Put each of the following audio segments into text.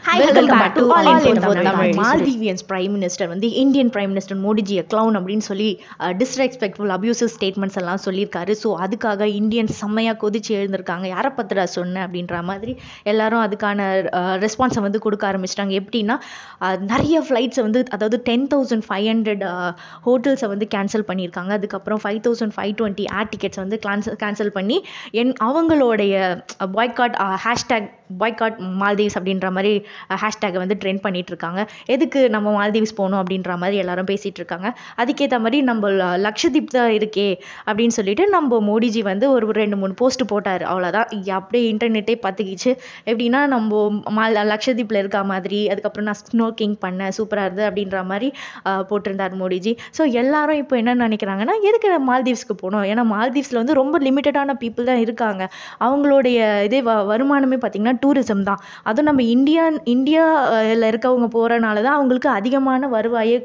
Hi, welcome back to All Info Tamil. Maldivians Prime Minister வந்து Indian Prime Minister மோடிஜியை clown அப்படின்னு சொல்லி disrespectful abusive statements எல்லாம் சொல்லியிருக்காரு. So அதுக்காக இந்தியன்ஸ் செம்மையாக கொதிச்சு எழுந்திருக்காங்க. யாரை பத்திரா சொன்ன அப்படின்ற மாதிரி எல்லாரும் அதுக்கான ரெஸ்பான்ஸை வந்து கொடுக்க ஆரம்பிச்சிட்டாங்க. எப்படின்னா நிறைய ஃப்ளைட்ஸை வந்து அதாவது 10,500 ஹோட்டல்ஸை வந்து கேன்சல் பண்ணியிருக்காங்க. அதுக்கப்புறம் 5,520 ஏர் டிக்கெட்ஸ் வந்து கேன்சல் பண்ணி அவங்களுடைய பாய்காட் மால்தீவ்ஸ் அப்படின்ற மாதிரி ஹேஷ்டேக்கை வந்து ட்ரெண்ட் பண்ணிட்டு இருக்காங்க. எதுக்கு நம்ம மால்தீவ்ஸ் போகணும் அப்படின்ற மாதிரி எல்லாரும் பேசிகிட்டு இருக்காங்க. அதுக்கேற்ற மாதிரி நம்ம லக்ஷதீப் தான் இருக்கே அப்படின்னு சொல்லிட்டு நம்ம மோடிஜி வந்து ஒரு 2-3 போஸ்ட் போட்டார். அவ்வளோதான், அப்படியே இன்டர்நெட்டே பார்த்துக்கிச்சு. எப்படின்னா நம்ம லக்ஷதீப்பில் இருக்க மாதிரி, அதுக்கப்புறம் நான் ஸ்னோக்கிங் பண்ணேன், சூப்பராக இருந்தது அப்படின்ற மாதிரி போட்டிருந்தார் மோடிஜி. ஸோ எல்லாரும் இப்போ என்ன நினைக்கிறாங்கன்னா, எதுக்கு மால்தீவ்ஸ்க்கு போகணும்? ஏன்னா மால்தீவ்ஸில் வந்து ரொம்ப லிமிட்டடான பீப்புள் தான் இருக்காங்க. அவங்களுடைய இதே வருமானமே பார்த்திங்கன்னா டூரிசம் தான். அதுவும் நம்ம இந்தியாவில் இருக்கவங்க போகிறனால தான் அவங்களுக்கு அதிகமான வருவாயே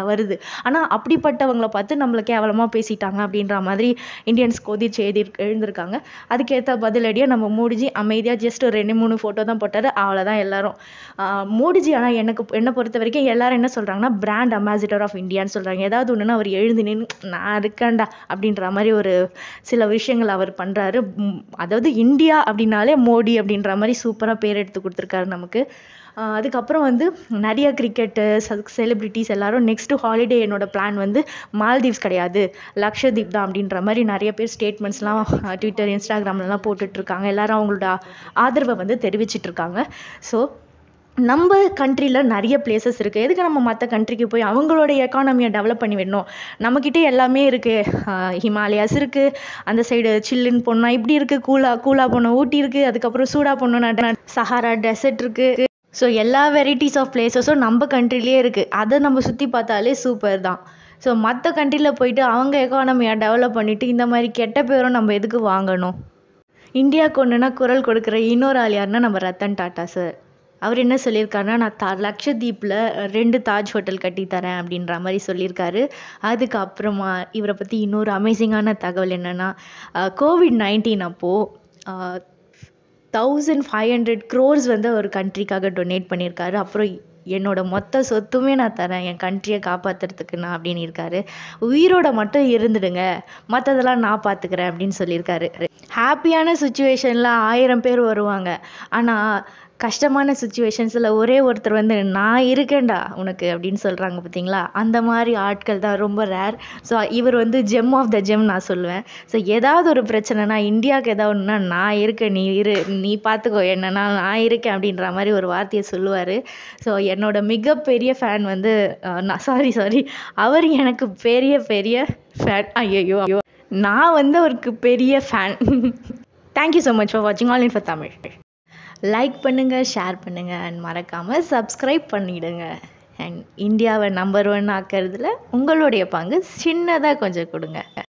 வருது. ஆனால் அப்படிப்பட்டவங்களை பார்த்து நம்மளை கேவலமாக பேசிட்டாங்க அப்படின்ற மாதிரி இந்தியன்ஸ் கொதிச்சு எழுந்திருக்காங்க. அதுக்கேற்ற பதிலடியாக நம்ம மோடிஜி அமைதியாக ஜஸ்ட் ஒரு 2-3 ஃபோட்டோ தான் போட்டார். அவ்வளோதான் எல்லாரும். மோடிஜி ஆனால் என்னை பொறுத்த வரைக்கும் எல்லாரும் என்ன சொல்கிறாங்கன்னா, பிராண்ட் அம்பாசிடர் ஆஃப் இந்தியான்னு சொல்கிறாங்க. ஏதாவது ஒன்றுனா அவர் எழுந்து நின்று நான் இருக்கேன்டா அப்படின்ற மாதிரி ஒரு சில விஷயங்கள் அவர் பண்ணுறாரு. அதாவது இந்தியா அப்படின்னாலே மோடி அப்படின்ற மாதிரி சூப்பராக பேர் எடுத்து கொடுத்துருக்காரு நமக்கு. அதுக்கப்புறம் வந்து நிறைய கிரிக்கெட்டு செலிப்ரிட்டிஸ் எல்லாரும் நெக்ஸ்ட்டு ஹாலிடே என்னோட பிளான் வந்து மால்தீவ்ஸ் கிடையாது, லக்ஷதீப் தான் அப்படின்ற மாதிரி நிறைய பேர் ஸ்டேட்மெண்ட்ஸ்லாம் ட்விட்டர் இன்ஸ்டாகிராம்லலாம் போட்டுட்ருக்காங்க. எல்லாரும் அவங்களோட ஆதரவை வந்து தெரிவிச்சிட்ருக்காங்க. ஸோ நம்ம கண்ட்ரியில் நிறைய பிளேசஸ் இருக்குது. எதுக்கு நம்ம மற்ற கண்ட்ரிக்கு போய் அவங்களோட எக்கானமியை டெவலப் பண்ணி விடணும்? நம்மக்கிட்டே எல்லாமே இருக்குது. ஹிமாலயாஸ் இருக்குது, அந்த சைடு சில்லுன்னு போனால் இப்படி இருக்குது, கூலாக போனால் ஊட்டி இருக்குது, அதுக்கப்புறம் சூடாக போனோன்னா சஹாரா டெசர்ட் இருக்குது. ஸோ எல்லா வெரைட்டிஸ் ஆஃப் பிளேசஸும் நம்ம கண்ட்ரிலே இருக்குது. அதை நம்ம சுற்றி பார்த்தாலே சூப்பர் தான். ஸோ மற்ற கண்ட்ரியில் போயிட்டு அவங்க எக்கானமியை டெவலப் பண்ணிவிட்டு இந்த மாதிரி கெட்ட பேரும் நம்ம எதுக்கு வாங்கணும்? இந்தியாவுக்கு ஒன்றுனா குரல் கொடுக்குற இன்னொரு ஆள் யாருன்னா நம்ம ரத்தன் டாட்டா சார். அவர் என்ன சொல்லியிருக்காருன்னா, நான் லக்ஷதீப்பில் 2 தாஜ் ஹோட்டல் கட்டித்தரேன் அப்படின்ற மாதிரி சொல்லியிருக்காரு. அதுக்கப்புறமா இவரை பற்றி இன்னொரு அமேசிங்கான தகவல் என்னென்னா, COVID-19 அப்போது 1,500 crores வந்து ஒரு கண்ட்ரிக்காக டொனேட் பண்ணியிருக்காரு. அப்புறம் என்னோட மொத்த சொத்துமே நான் தரேன் என் கண்ட்ரியை காப்பாற்றுறதுக்குண்ணா அப்படின்னு இருக்காரு. உயிரோட மட்டும் இருந்துடுங்க, மற்றதெல்லாம் நான் பார்த்துக்கிறேன் அப்படின்னு சொல்லியிருக்காரு. ஹாப்பியான சுச்சுவேஷனில் 1000 பேர் வருவாங்க. ஆனால் கஷ்டமான சுச்சுவேஷன்ஸில் ஒரே ஒருத்தர் வந்து நான் இருக்கேன்டா உனக்கு அப்படின்னு சொல்கிறாங்க பார்த்தீங்களா? அந்த மாதிரி ஆட்கள் தான் ரொம்ப ரேர். ஸோ இவர் வந்து ஜெம் ஆஃப் த ஜெம் நான் சொல்லுவேன். ஸோ ஏதாவது ஒரு பிரச்சனைனா, இந்தியாவுக்கு ஏதாவது ஒன்றுனா நான் இருக்கேன், நீ பார்த்துக்கோ என்னன்னா நான் இருக்கேன் அப்படின்ற மாதிரி ஒரு வார்த்தையை சொல்லுவார். ஸோ என்னோட மிகப்பெரிய ஃபேன் வந்து சாரி அவர் எனக்கு பெரிய ஃபேன். ஐயோ, நான் வந்து அவருக்கு பெரிய fan. Thank you so much for வாட்சிங் ஆல் இன்ஃபோ தமிழ். லைக் பண்ணுங்கள், ஷேர் பண்ணுங்கள், அண்ட் மறக்காமல் சப்ஸ்கிரைப் பண்ணிவிடுங்க. அண்ட் இந்தியாவை நம்பர் 1 ஆக்கிறதுல உங்களுடைய பங்கு சின்னதாக கொஞ்சம் கொடுங்க.